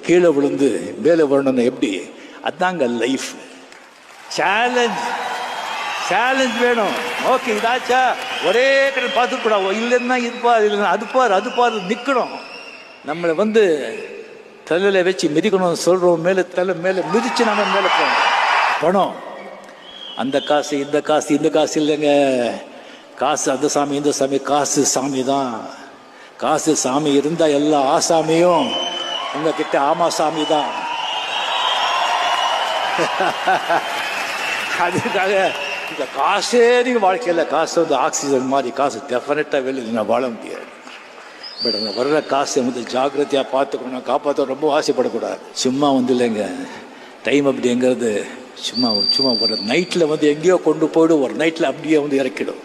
கீழே விழுந்து மேலே வரணும்னு எப்படி? அதாங்க லைஃப். சேலஞ்ச் வேணும். ஓகே, இதாச்சா ஒரே கடை பார்த்துக்கூடாது. இல்லைன்னா இதுப்பார், இல்லைன்னா அது பார் நிற்கணும். நம்மளை தலையில் வச்சு மிதிக்கணும் சொல்கிறோம். தலை மேலே மிதித்து நம்ம மேலே போகணும். பணம், அந்த காசு இந்த காசு இல்லைங்க. காசு அந்த சாமி இந்த சாமி, காசு சாமி தான். காசு சாமி இருந்தால் எல்லா ஆசாமியும் உங்ககிட்ட ஆமா சாமி தான். அதுக்காக இந்த காசே நீங்கள் வாழ்க்கையில் காசு ஆக்சிஜன் மாதிரி. காசு டெஃபினட்டாக வெளியில் வாழ முடியாது. பட் அந்த வர்ற காசை ஜாக்கிரதையாக பார்த்துக்கணும், காப்பாற்ற ரொம்ப ஆசைப்படக்கூடாது. சும்மா இல்லைங்க, டைம் அப்படிங்கிறது சும்மா ஒரு நைட்டில் எங்கேயோ கொண்டு போய்டும், ஒரு நைட்டில் அப்படியே இறக்கிடும்.